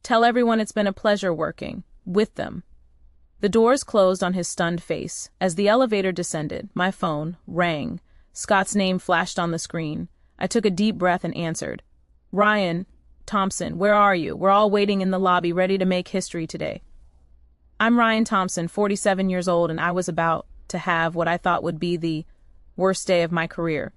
Tell everyone it's been a pleasure working with them. The doors closed on his stunned face. As the elevator descended, my phone rang. Scott's name flashed on the screen. I took a deep breath and answered. Ryan Thompson, where are you? We're all waiting in the lobby, ready to make history today. I'm Ryan Thompson, 47 years old, and I was about to have what I thought would be the worst day of my career.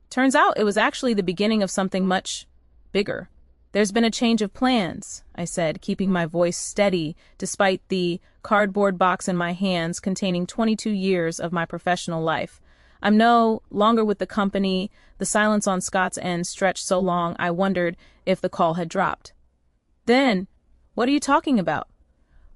Turns out it was actually the beginning of something much bigger. There's been a change of plans, I said, keeping my voice steady despite the cardboard box in my hands containing 22 years of my professional life. I'm no longer with the company. The silence on Scott's end stretched so long I wondered if the call had dropped. Then, what are you talking about?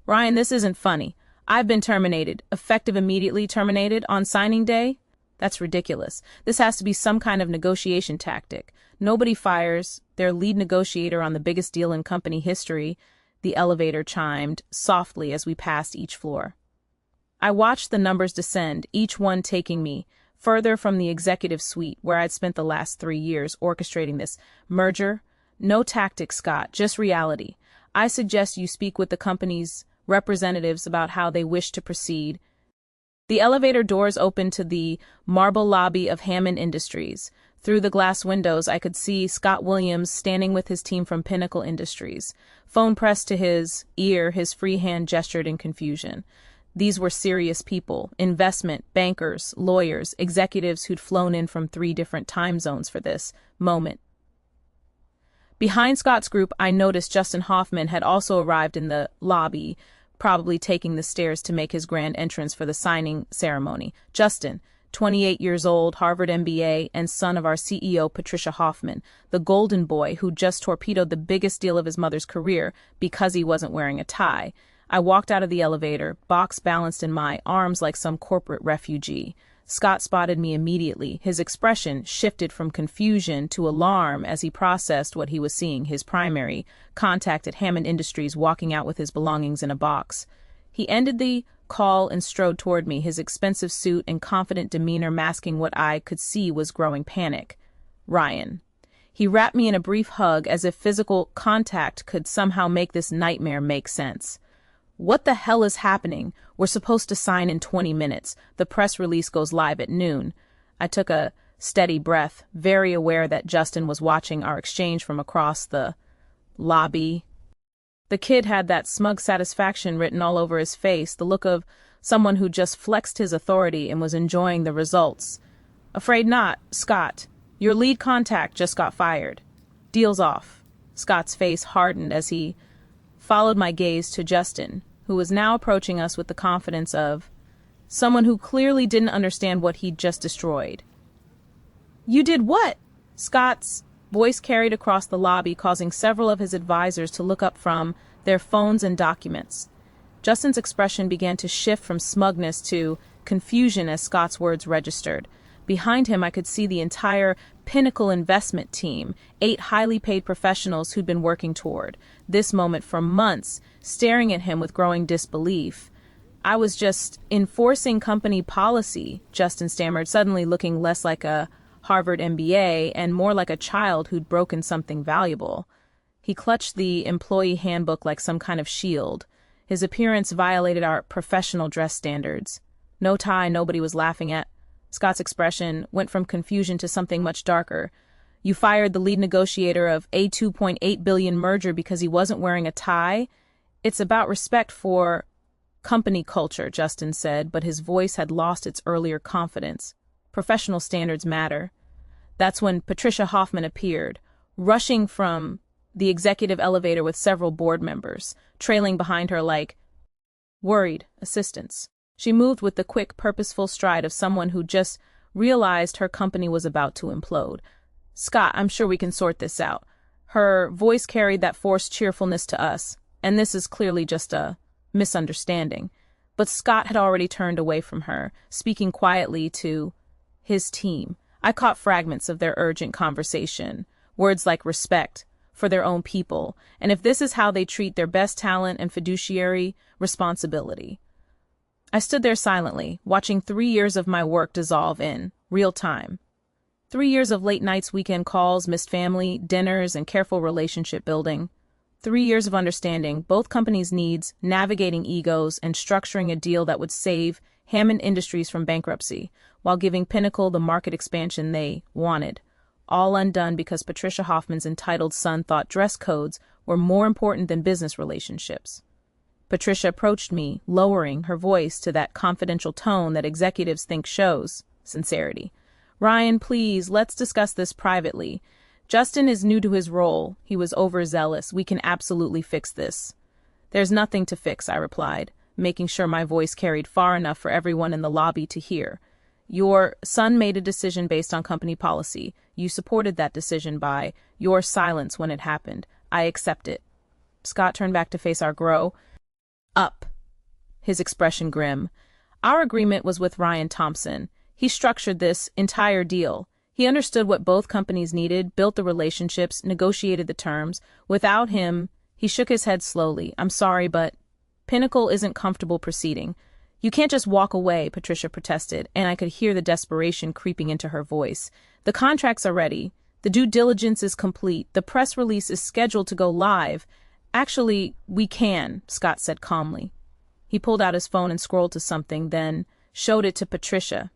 Ryan, this isn't funny. I've been terminated, effective immediately terminated, on signing day? That's ridiculous. This has to be some kind of negotiation tactic. Nobody fires their lead negotiator on the biggest deal in company history, the elevator chimed softly as we passed each floor. I watched the numbers descend, each one taking me further from the executive suite where I'd spent the last 3 years orchestrating this merger. No tactics, Scott, just reality. I suggest you speak with the company's representatives about how they wish to proceed. The elevator doors opened to the marble lobby of Hammond Industries. Through the glass windows, I could see Scott Williams standing with his team from Pinnacle Industries. Phone pressed to his ear, his free hand gestured in confusion. These were serious people, investment, bankers, lawyers, executives who'd flown in from 3 different time zones for this moment. Behind Scott's group, I noticed Justin Hoffman had also arrived in the lobby, probably taking the stairs to make his grand entrance for the signing ceremony. Justin, 28 years old, Harvard MBA, and son of our CEO, Patricia Hoffman, the golden boy who just torpedoed the biggest deal of his mother's career because he wasn't wearing a tie. I walked out of the elevator, box balanced in my arms like some corporate refugee. Scott spotted me immediately. His expression shifted from confusion to alarm as he processed what he was seeing, his primary contact at Hammond Industries walking out with his belongings in a box. He ended the call and strode toward me, his expensive suit and confident demeanor masking what I could see was growing panic. Ryan. He wrapped me in a brief hug as if physical contact could somehow make this nightmare make sense. What the hell is happening? We're supposed to sign in 20 minutes. The press release goes live at noon. I took a steady breath, very aware that Justin was watching our exchange from across the lobby. The kid had that smug satisfaction written all over his face, the look of someone who just flexed his authority and was enjoying the results. Afraid not, Scott. Your lead contact just got fired. Deal's off. Scott's face hardened as he followed my gaze to Justin, who was now approaching us with the confidence of someone who clearly didn't understand what he'd just destroyed. You did what? Scott's voice carried across the lobby, causing several of his advisors to look up from their phones and documents. Justin's expression began to shift from smugness to confusion as Scott's words registered. Behind him, I could see the entire Pinnacle investment team, 8 highly paid professionals who'd been working toward this moment for months, staring at him with growing disbelief. I was just enforcing company policy, Justin stammered, suddenly looking less like a Harvard MBA and more like a child who'd broken something valuable. He clutched the employee handbook like some kind of shield. His appearance violated our professional dress standards. No tie, nobody was laughing at. Scott's expression went from confusion to something much darker. You fired the lead negotiator of a $2.8 billion merger because he wasn't wearing a tie? It's about respect for company culture, Justin said, but his voice had lost its earlier confidence. Professional standards matter. That's when Patricia Hoffman appeared, rushing from the executive elevator with several board members, trailing behind her like worried assistants. She moved with the quick, purposeful stride of someone who just realized her company was about to implode. Scott, I'm sure we can sort this out. Her voice carried that forced cheerfulness to us, and this is clearly just a misunderstanding. But Scott had already turned away from her, speaking quietly to his team. I caught fragments of their urgent conversation, words like respect for their own people, and if this is how they treat their best talent and fiduciary responsibility. I stood there silently, watching 3 years of my work dissolve in real time. 3 years of late nights, weekend calls, missed family, dinners, and careful relationship building. 3 years of understanding both companies' needs, navigating egos, and structuring a deal that would save Hammond Industries from bankruptcy, while giving Pinnacle the market expansion they wanted. All undone because Patricia Hoffman's entitled son thought dress codes were more important than business relationships. Patricia approached me, lowering her voice to that confidential tone that executives think shows sincerity. "Ryan, please, let's discuss this privately. Justin is new to his role. He was overzealous. We can absolutely fix this." "There's nothing to fix," I replied, making sure my voice carried far enough for everyone in the lobby to hear. "Your son made a decision based on company policy. You supported that decision by your silence when it happened. I accept it." Scott turned back to face our grow up, his expression grim. "Our agreement was with Ryan Thompson. He structured this entire deal. He understood what both companies needed, built the relationships, negotiated the terms. Without him," he shook his head slowly, "I'm sorry, but Pinnacle isn't comfortable proceeding." "You can't just walk away," Patricia protested, and I could hear the desperation creeping into her voice. "The contracts are ready. The due diligence is complete. The press release is scheduled to go live." "Actually, we can," Scott said calmly. He pulled out his phone and scrolled to something, then showed it to Patricia.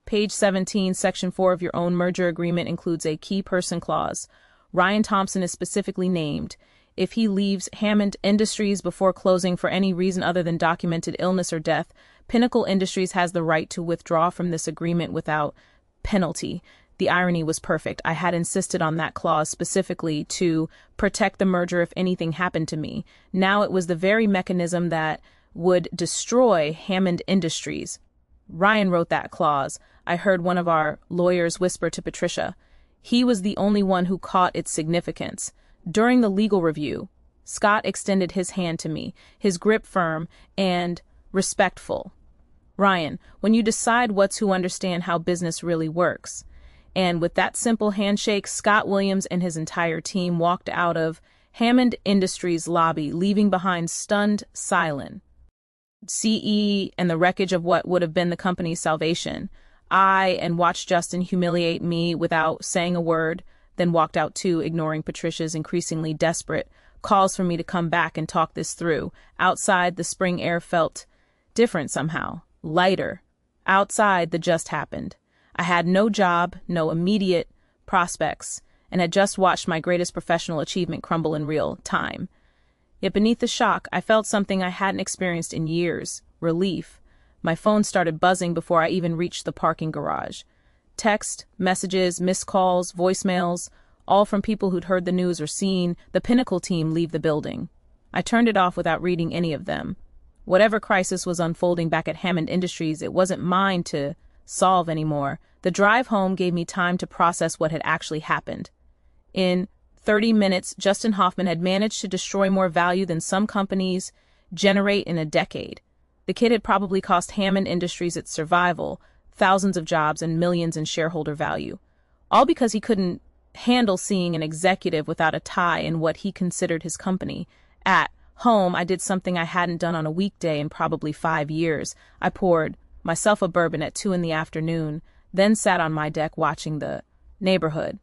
"Page 17, Section 4 of your own merger agreement includes a key person clause. Ryan Thompson is specifically named. If he leaves Hammond Industries before closing for any reason other than documented illness or death, Pinnacle Industries has the right to withdraw from this agreement without penalty." The irony was perfect. I had insisted on that clause specifically to protect the merger if anything happened to me. Now it was the very mechanism that would destroy Hammond Industries. "Ryan wrote that clause," I heard one of our lawyers whisper to Patricia. "He was the only one who caught its significance." During the legal review, Scott extended his hand to me, his grip firm and respectful. "Ryan, when you decide what's who understand how business really works." And with that simple handshake, Scott Williams and his entire team walked out of Hammond Industries' lobby, leaving behind stunned silence. CE and the wreckage of what would have been the company's salvation. And watched Justin humiliate me without saying a word, then walked out too, ignoring Patricia's increasingly desperate calls for me to come back and talk this through. Outside, the spring air felt different somehow, lighter. Outside, the just happened. I had no job, no immediate prospects, and had just watched my greatest professional achievement crumble in real time. Yet beneath the shock, I felt something I hadn't experienced in years: relief. My phone started buzzing before I even reached the parking garage. Text, messages, missed calls, voicemails, all from people who'd heard the news or seen the Pinnacle team leave the building. I turned it off without reading any of them. Whatever crisis was unfolding back at Hammond Industries, it wasn't mine to solve anymore. The drive home gave me time to process what had actually happened. In 30 minutes, Justin Hoffman had managed to destroy more value than some companies generate in a decade. The kid had probably cost Hammond Industries its survival, thousands of jobs, and millions in shareholder value. All because he couldn't handle seeing an executive without a tie in what he considered his company. At home, I did something I hadn't done on a weekday in probably 5 years. I poured myself a bourbon at 2 p.m, then sat on my deck watching the neighborhood.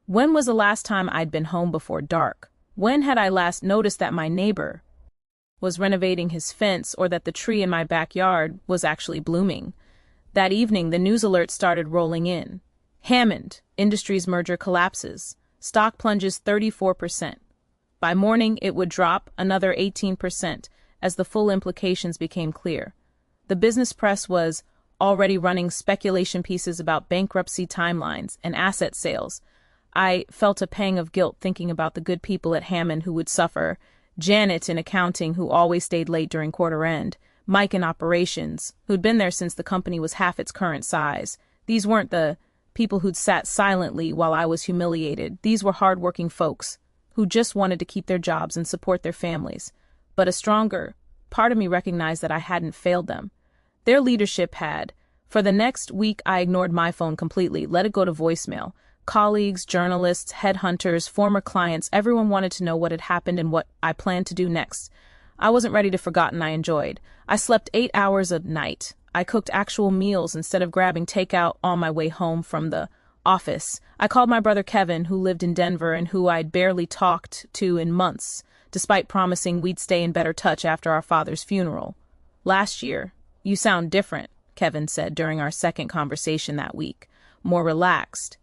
When was the last time I'd been home before dark? When had I last noticed that my neighbor was renovating his fence or that the tree in my backyard was actually blooming? That evening, the news alert started rolling in. Hammond Industries merger collapses. Stock plunges 34%. By morning, it would drop another 18% as the full implications became clear. The business press was already running speculation pieces about bankruptcy timelines and asset sales. I felt a pang of guilt thinking about the good people at Hammond who would suffer. Janet in accounting, who always stayed late during quarter end. Mike in operations, who'd been there since the company was half its current size. These weren't the people who'd sat silently while I was humiliated. These were hardworking folks who just wanted to keep their jobs and support their families. But a stronger part of me recognized that I hadn't failed them. Their leadership had. For the next week, I ignored my phone completely, let it go to voicemail. Colleagues, journalists, headhunters, former clients, everyone wanted to know what had happened and what I planned to do next. I wasn't ready to forgotten I enjoyed. I slept 8 hours a night. I cooked actual meals instead of grabbing takeout on my way home from the office. I called my brother Kevin, who lived in Denver and who I'd barely talked to in months, despite promising we'd stay in better touch after our father's funeral. Last year, you sound different, Kevin said during our second conversation that week, more relaxed.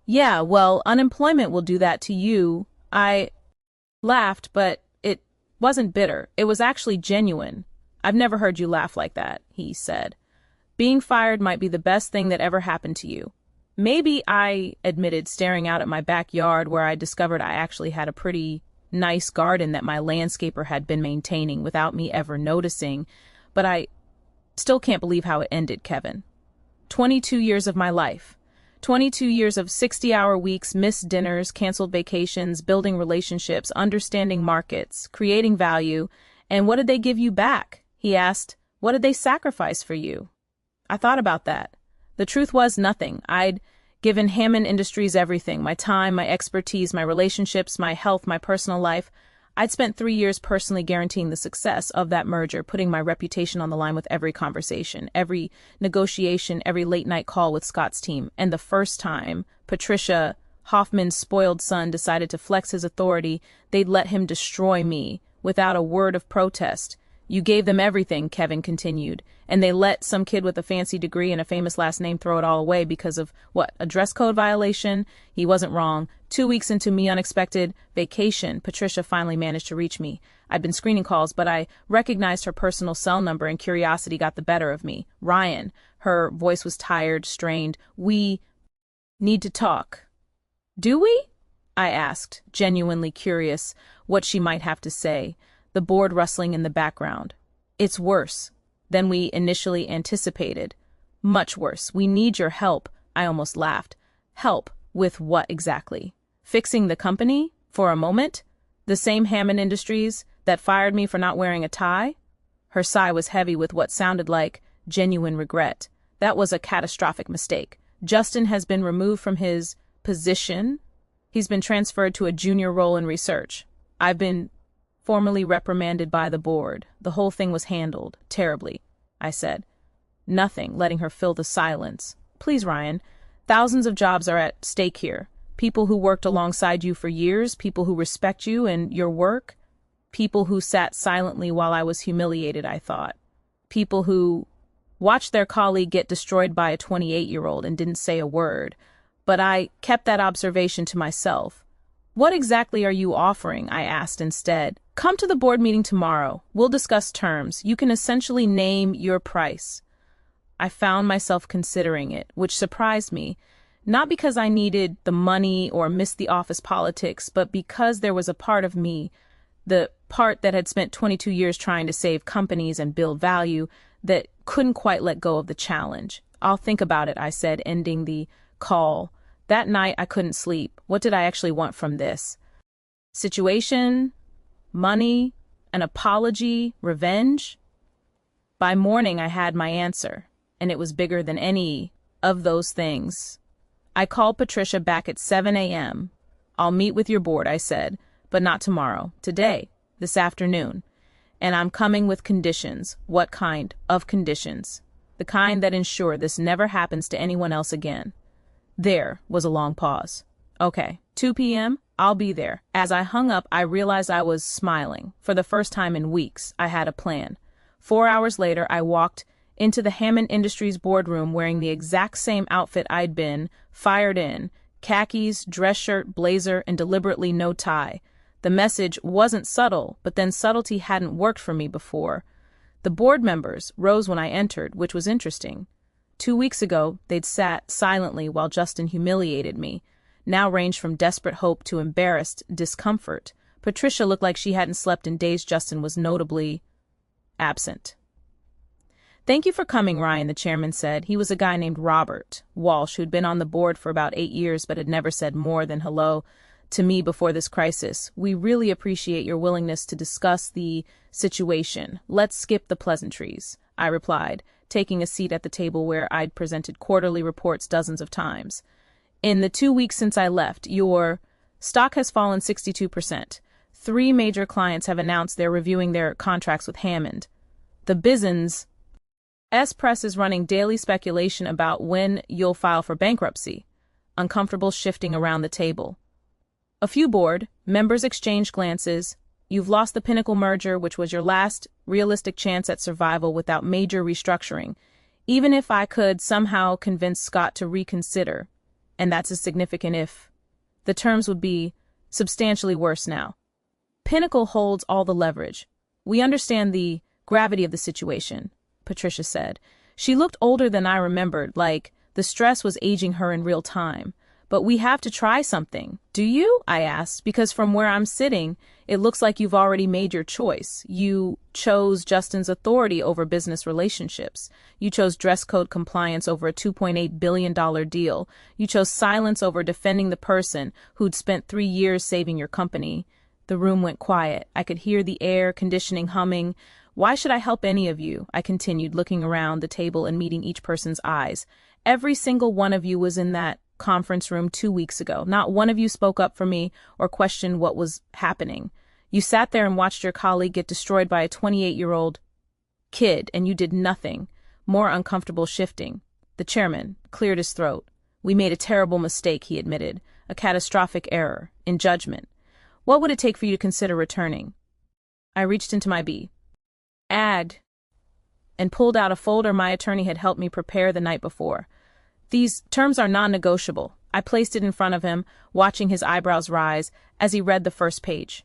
Yeah, well, unemployment will do that to you. I laughed, but it wasn't bitter. It was actually genuine. I've never heard you laugh like that, he said. Being fired might be the best thing that ever happened to you. Maybe, I admitted, staring out at my backyard where I discovered I actually had a pretty nice garden that my landscaper had been maintaining without me ever noticing, but I still can't believe how it ended, Kevin. 22 years of my life. 22 years of 60-hour weeks, missed dinners, canceled vacations, building relationships, understanding markets, creating value. And what did they give you back? He asked. What did they sacrifice for you? I thought about that. The truth was nothing. I'd given Hammond Industries everything, my time, my expertise, my relationships, my health, my personal life. I'd spent 3 years personally guaranteeing the success of that merger, putting my reputation on the line with every conversation, every negotiation, every late-night call with Scott's team. And the first time Patricia, Hoffman's spoiled son, decided to flex his authority, they'd let him destroy me without a word of protest. You gave them everything, Kevin continued, and they let some kid with a fancy degree and a famous last name throw it all away because of, what, a dress code violation? He wasn't wrong. 2 weeks into me unexpected vacation, Patricia finally managed to reach me. I'd been screening calls, but I recognized her personal cell number and curiosity got the better of me. Ryan, her voice was tired, strained. We need to talk. Do we? I asked, genuinely curious what she might have to say, the board rustling in the background. It's worse than we initially anticipated. Much worse. We need your help. I almost laughed. Help with what exactly? Fixing the company? For a moment? The same Hammond Industries that fired me for not wearing a tie? Her sigh was heavy with what sounded like genuine regret. That was a catastrophic mistake. Justin has been removed from his position. He's been transferred to a junior role in research. I've been formally reprimanded by the board. The whole thing was handled terribly, I said. Nothing, letting her fill the silence. Please, Ryan, thousands of jobs are at stake here. People who worked alongside you for years, people who respect you and your work, people who sat silently while I was humiliated, I thought. People who watched their colleague get destroyed by a 28-year-old and didn't say a word. But I kept that observation to myself. What exactly are you offering? I asked instead. Come to the board meeting tomorrow. We'll discuss terms. You can essentially name your price. I found myself considering it, which surprised me, not because I needed the money or missed the office politics, but because there was a part of me, the part that had spent 22 years trying to save companies and build value, that couldn't quite let go of the challenge. I'll think about it, I said, ending the call. That night, I couldn't sleep. What did I actually want from this? Situation? Money? An apology? Revenge? By morning, I had my answer, and it was bigger than any of those things. I called Patricia back at 7 a.m. I'll meet with your board, I said, but not tomorrow. Today, this afternoon. And I'm coming with conditions. What kind of conditions? The kind that ensure this never happens to anyone else again. There was a long pause. Okay, 2 p.m., I'll be there. As I hung up, I realized I was smiling. For the first time in weeks, I had a plan. 4 hours later, I walked into the Hammond Industries boardroom wearing the exact same outfit I'd been fired in, khakis, dress shirt, blazer, and deliberately no tie. The message wasn't subtle, but then subtlety hadn't worked for me before. The board members rose when I entered, which was interesting. 2 weeks ago, they'd sat silently while Justin humiliated me, now ranged from desperate hope to embarrassed discomfort. Patricia looked like she hadn't slept in days. Justin was notably absent. Thank you for coming, Ryan, the chairman said. He was a guy named Robert Walsh, who'd been on the board for about 8 years but had never said more than hello to me before this crisis. We really appreciate your willingness to discuss the situation. Let's skip the pleasantries, I replied, taking a seat at the table where I'd presented quarterly reports dozens of times. In the 2 weeks since I left, your stock has fallen 62%. 3 major clients have announced they're reviewing their contracts with Hammond. The business press is running daily speculation about when you'll file for bankruptcy. Uncomfortable shifting around the table. A few board members exchanged glances. You've lost the Pinnacle merger, which was your last realistic chance at survival without major restructuring. Even if I could somehow convince Scott to reconsider, and that's a significant if, the terms would be substantially worse now. Pinnacle holds all the leverage. We understand the gravity of the situation, Patricia said. She looked older than I remembered, like the stress was aging her in real time. But we have to try something. Do you? I asked, because from where I'm sitting, it looks like you've already made your choice. You chose Justin's authority over business relationships. You chose dress code compliance over a $2.8 billion deal. You chose silence over defending the person who'd spent 3 years saving your company. The room went quiet. I could hear the air conditioning humming. Why should I help any of you? I continued, looking around the table and meeting each person's eyes. Every single one of you was in that conference room 2 weeks ago. Not one of you spoke up for me or questioned what was happening. You sat there and watched your colleague get destroyed by a 28-year-old kid, and you did nothing. More uncomfortable shifting. The chairman cleared his throat. We made a terrible mistake, he admitted. A catastrophic error in judgment. What would it take for you to consider returning? I reached into my bag and pulled out a folder my attorney had helped me prepare the night before. These terms are non-negotiable. I placed it in front of him, watching his eyebrows rise as he read the first page.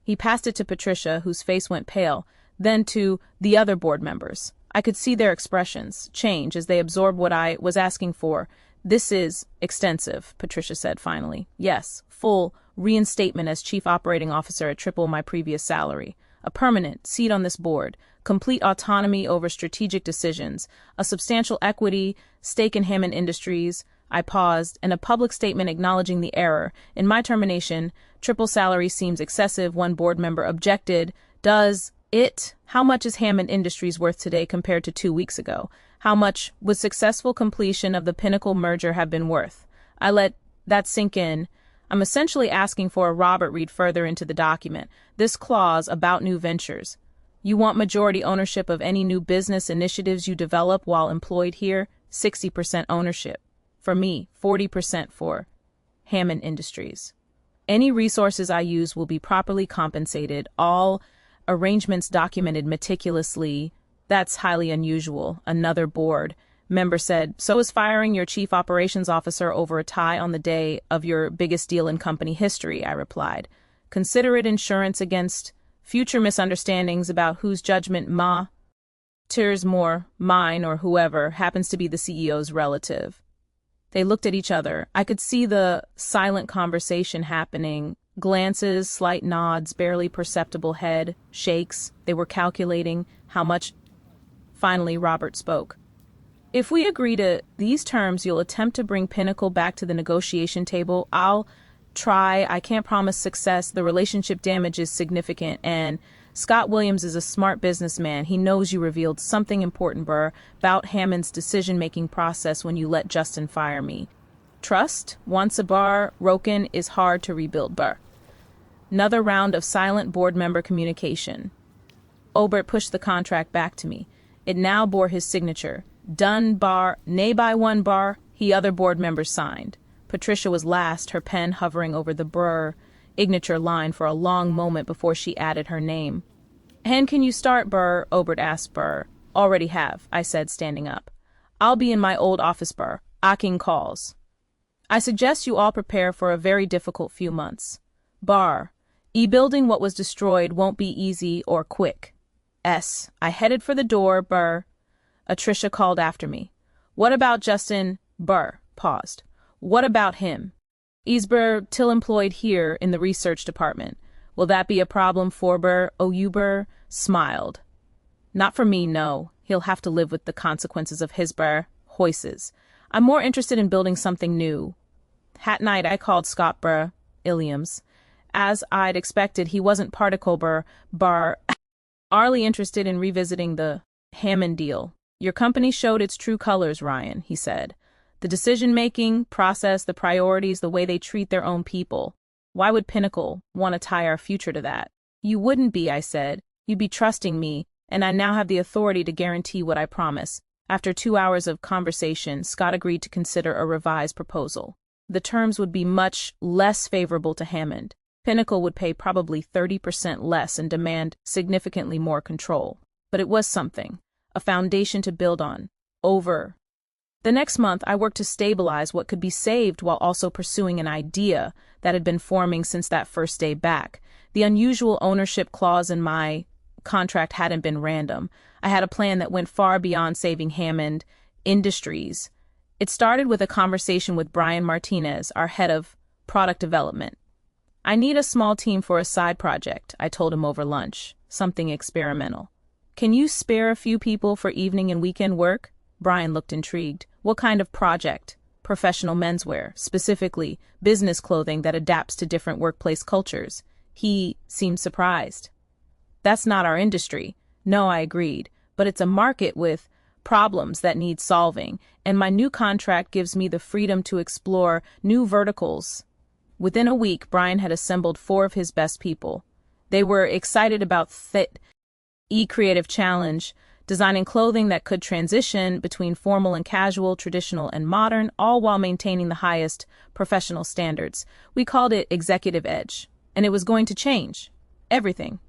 He passed it to Patricia, whose face went pale, then to the other board members. I could see their expressions change as they absorbed what I was asking for. This is extensive, Patricia said finally. Yes, full reinstatement as chief operating officer at triple my previous salary. A permanent seat on this board, complete autonomy over strategic decisions, a substantial equity stake in Hammond Industries. I paused, and a public statement acknowledging the error. In my termination, triple salary seems excessive, one board member objected. Does it? How much is Hammond Industries worth today compared to 2 weeks ago? How much would successful completion of the Pinnacle merger have been worth? I let that sink in. I'm essentially asking for a Robert read further into the document. This clause about new ventures. You want majority ownership of any new business initiatives you develop while employed here? 60% ownership. For me, 40% for Hammond Industries. Any resources I use will be properly compensated, all arrangements documented meticulously. That's highly unusual, another board member said. So is firing your chief operations officer over a tie on the day of your biggest deal in company history, I replied. Consider it insurance against future misunderstandings about whose judgment matters more, mine or whoever happens to be the CEO's relative. They looked at each other. I could see the silent conversation happening. Glances, slight nods, barely perceptible head shakes. They were calculating how much. Finally, Robert spoke. If we agree to these terms, you'll attempt to bring Pinnacle back to the negotiation table. I'll try. I can't promise success. The relationship damage is significant, and Scott Williams is a smart businessman. He knows you revealed something important, Burr, about Hammond's decision-making process when you let Justin fire me. Trust, once a bar broken, is hard to rebuild, Burr. Another round of silent board member communication. Obert pushed the contract back to me. It now bore his signature. Done bar, nay by one bar, he other board members signed. Patricia was last, her pen hovering over the Burr signature line for a long moment before she added her name. And can you start, Burr? Obert asked Burr. Already have, I said, standing up. I'll be in my old office, Burr. Aking calls. I suggest you all prepare for a very difficult few months. Bar. Building what was destroyed won't be easy or quick. I headed for the door, Burr. Patricia called after me. What about Justin? Burr paused. What about him? He's Burr till employed here in the research department. Will that be a problem for Burr? Burr smiled. Not for me, no. He'll have to live with the consequences of his Burr choices. I'm more interested in building something new. That night I called Scott Burr Williams. As I'd expected, he wasn't particle Burr Arlie interested in revisiting the Hammond deal. Your company showed its true colors, Ryan, he said. The decision-making process, the priorities, the way they treat their own people. Why would Pinnacle want to tie our future to that? You wouldn't be, I said. You'd be trusting me, and I now have the authority to guarantee what I promise. After 2 hours of conversation, Scott agreed to consider a revised proposal. The terms would be much less favorable to Hammond. Pinnacle would pay probably 30% less and demand significantly more control. But it was something, a foundation to build on. Over. The next month, I worked to stabilize what could be saved while also pursuing an idea that had been forming since that first day back. The unusual ownership clause in my contract hadn't been random. I had a plan that went far beyond saving Hammond Industries. It started with a conversation with Brian Martinez, our head of product development. I need a small team for a side project, I told him over lunch, something experimental. Can you spare a few people for evening and weekend work? Brian looked intrigued. What kind of project? Professional menswear, specifically business clothing that adapts to different workplace cultures. He seemed surprised. That's not our industry. No, I agreed, but it's a market with problems that need solving, and my new contract gives me the freedom to explore new verticals. Within a week, Brian had assembled 4 of his best people. They were excited about the creative challenge, designing clothing that could transition between formal and casual, traditional and modern, all while maintaining the highest professional standards. We called it Executive Edge, and it was going to change everything.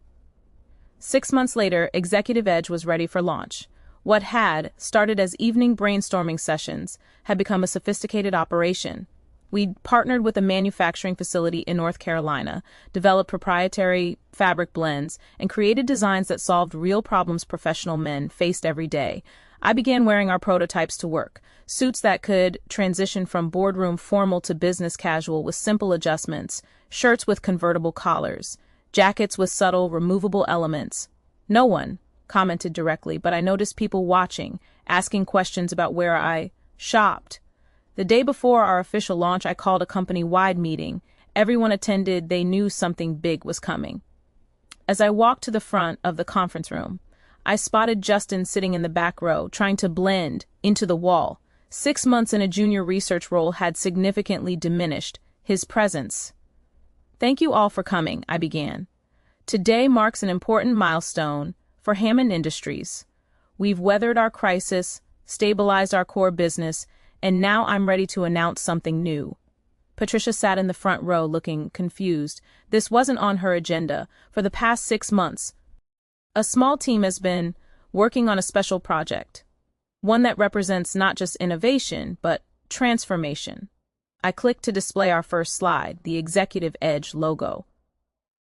6 months later, Executive Edge was ready for launch. What had started as evening brainstorming sessions had become a sophisticated operation. We partnered with a manufacturing facility in North Carolina, developed proprietary fabric blends, and created designs that solved real problems professional men faced every day. I began wearing our prototypes to work, suits that could transition from boardroom formal to business casual with simple adjustments, shirts with convertible collars, jackets with subtle, removable elements. No one commented directly, but I noticed people watching, asking questions about where I shopped. The day before our official launch, I called a company-wide meeting. Everyone attended. They knew something big was coming. As I walked to the front of the conference room, I spotted Justin sitting in the back row, trying to blend into the wall. 6 months in a junior research role had significantly diminished his presence. Thank you all for coming, I began. Today marks an important milestone for Hammond Industries. We've weathered our crisis, stabilized our core business, and now I'm ready to announce something new. Patricia sat in the front row looking confused. This wasn't on her agenda. For the past 6 months, a small team has been working on a special project, one that represents not just innovation, but transformation. I clicked to display our first slide, the Executive Edge logo.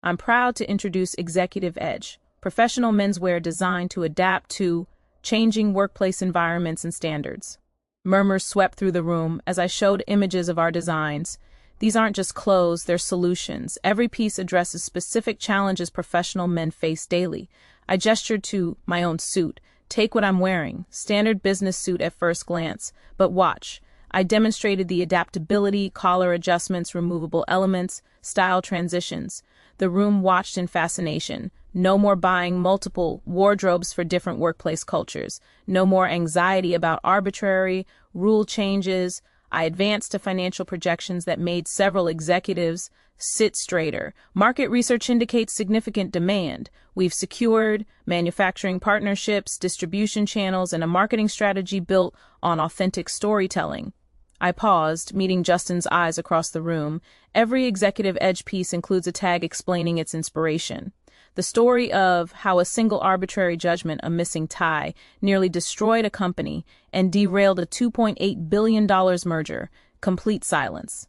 I'm proud to introduce Executive Edge, professional menswear designed to adapt to changing workplace environments and standards. Murmurs swept through the room as I showed images of our designs. These aren't just clothes, they're solutions. Every piece addresses specific challenges professional men face daily. I gestured to my own suit. Take what I'm wearing. Standard business suit at first glance. But watch. I demonstrated the adaptability, collar adjustments, removable elements, style transitions. The room watched in fascination. No more buying multiple wardrobes for different workplace cultures. No more anxiety about arbitrary rule changes. I advanced to financial projections that made several executives sit straighter. Market research indicates significant demand. We've secured manufacturing partnerships, distribution channels, and a marketing strategy built on authentic storytelling. I paused, meeting Justin's eyes across the room. Every Executive Edge piece includes a tag explaining its inspiration. The story of how a single arbitrary judgment, a missing tie, nearly destroyed a company and derailed a $2.8 billion merger. Complete silence.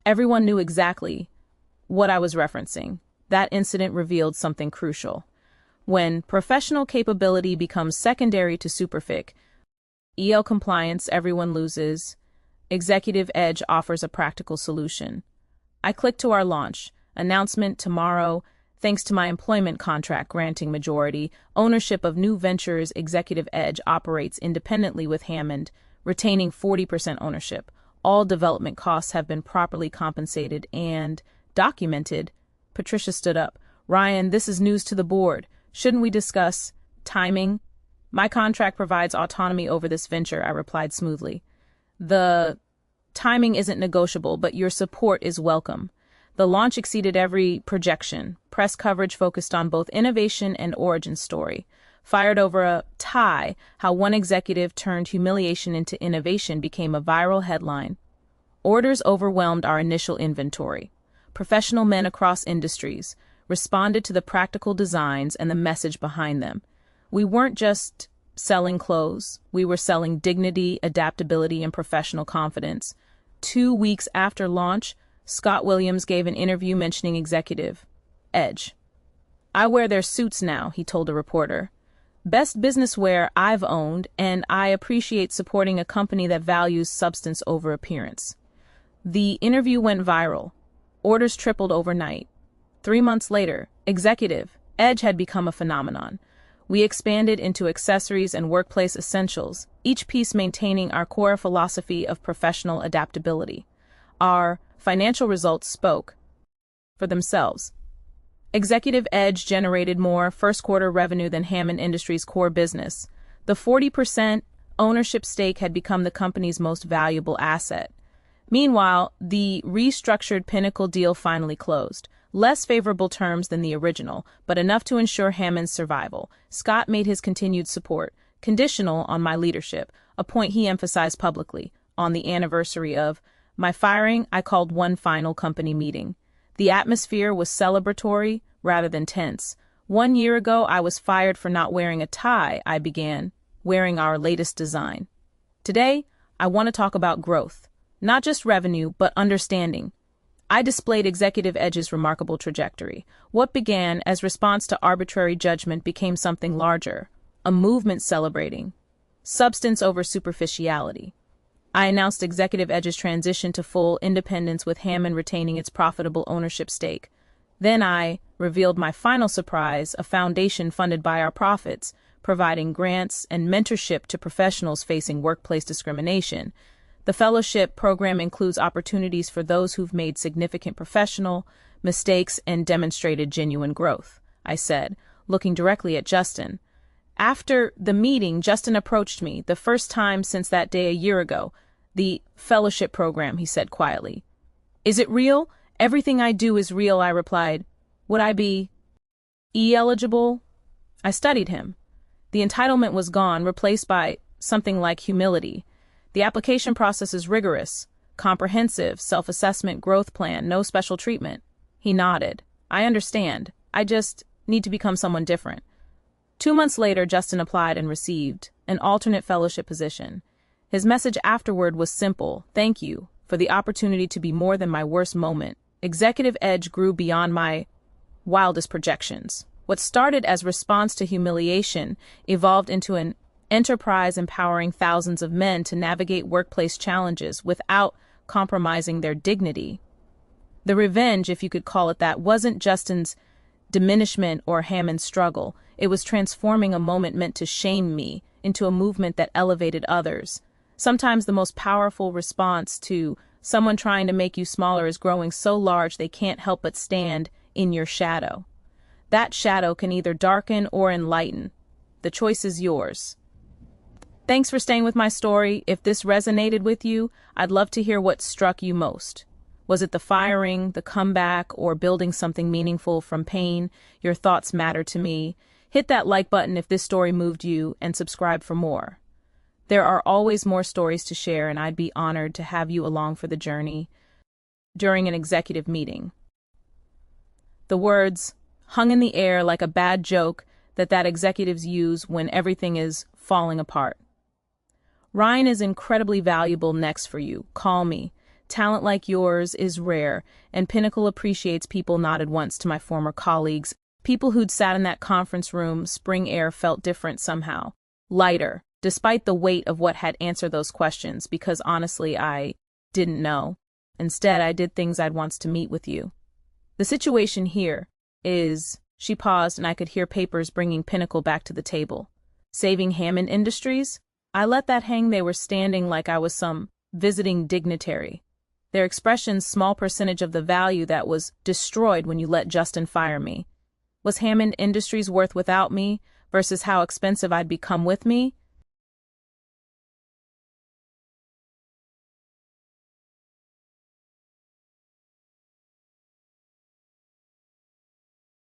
Everyone knew exactly what I was referencing. That incident revealed something crucial. When professional capability becomes secondary to superfic, EL compliance, everyone loses. Executive Edge offers a practical solution. I clicked to our launch. Announcement tomorrow. Thanks to my employment contract granting majority ownership of new ventures, Executive Edge operates independently with Hammond, retaining 40% ownership. All development costs have been properly compensated and documented. Patricia stood up. Ryan, this is news to the board. Shouldn't we discuss timing? My contract provides autonomy over this venture, I replied smoothly. The timing isn't negotiable, but your support is welcome. The launch exceeded every projection. Press coverage focused on both innovation and origin story. Fired over a tie, how one executive turned humiliation into innovation became a viral headline. Orders overwhelmed our initial inventory. professional men across industries, responded to the practical designs and the message behind them. We weren't just selling clothes, we were selling dignity, adaptability, and professional confidence. 2 weeks after launch, Scott Williams gave an interview mentioning Executive Edge. "I wear their suits now," he told a reporter. "Best business wear I've owned, and I appreciate supporting a company that values substance over appearance." The interview went viral. Orders tripled overnight. 3 months later, Executive Edge had become a phenomenon. We expanded into accessories and workplace essentials, each piece maintaining our core philosophy of professional adaptability. Our financial results spoke for themselves. Executive Edge generated more first-quarter revenue than Hammond Industries' core business. The 40% ownership stake had become the company's most valuable asset. Meanwhile, the restructured Pinnacle deal finally closed. Less favorable terms than the original, but enough to ensure Hammond's survival. Scott made his continued support conditional on my leadership, a point he emphasized publicly. On the anniversary of my firing, I called one final company meeting. The atmosphere was celebratory rather than tense. 1 year ago, I was fired for not wearing a tie. I began wearing our latest design. Today, I want to talk about growth. Not just revenue, but understanding. I displayed Executive Edge's remarkable trajectory. What began as response to arbitrary judgment became something larger, a movement celebrating substance over superficiality. I announced Executive Edge's transition to full independence with Hammond retaining its profitable ownership stake. Then I revealed my final surprise, a foundation funded by our profits, providing grants and mentorship to professionals facing workplace discrimination. The fellowship program includes opportunities for those who've made significant professional mistakes and demonstrated genuine growth, I said, looking directly at Justin. After the meeting, Justin approached me, the first time since that day a year ago. "The fellowship program," he said quietly. "Is it real?" "Everything I do is real," I replied. "Would I be eligible?" I studied him. The entitlement was gone, replaced by something like humility. "The application process is rigorous, comprehensive, self-assessment, growth plan, no special treatment." He nodded. "I understand. I just need to become someone different." 2 months later, Justin applied and received an alternate fellowship position. His message afterward was simple: "Thank you for the opportunity to be more than my worst moment." Executive Edge grew beyond my wildest projections. What started as response to humiliation evolved into an enterprise empowering thousands of men to navigate workplace challenges without compromising their dignity. The revenge, if you could call it that, wasn't Justin's diminishment or Hammond's struggle. It was transforming a moment meant to shame me into a movement that elevated others. Sometimes the most powerful response to someone trying to make you smaller is growing so large they can't help but stand in your shadow. That shadow can either darken or enlighten. The choice is yours. Thanks for staying with my story. If this resonated with you, I'd love to hear what struck you most. Was it the firing, the comeback, or building something meaningful from pain? Your thoughts matter to me. Hit that like button if this story moved you, and subscribe for more. There are always more stories to share, and I'd be honored to have you along for the journey. During an executive meeting, the words hung in the air like a bad joke that executives use when everything is falling apart. "Ryan is incredibly valuable next for you. Call me. Talent like yours is rare, and Pinnacle appreciates." People nodded once to my former colleagues. People who'd sat in that conference room. Spring air felt different somehow. Lighter, despite the weight of what had answered those questions, because honestly, I didn't know. Instead, I did things I'd wants to meet with you. The situation here is, she paused and I could hear papers bringing Pinnacle back to the table. Saving Hammond Industries? I let that hang. They were standing like I was some visiting dignitary. Their expressions, small percentage of the value that was destroyed when you let Justin fire me. Was Hammond Industries worth without me versus how expensive I'd become with me?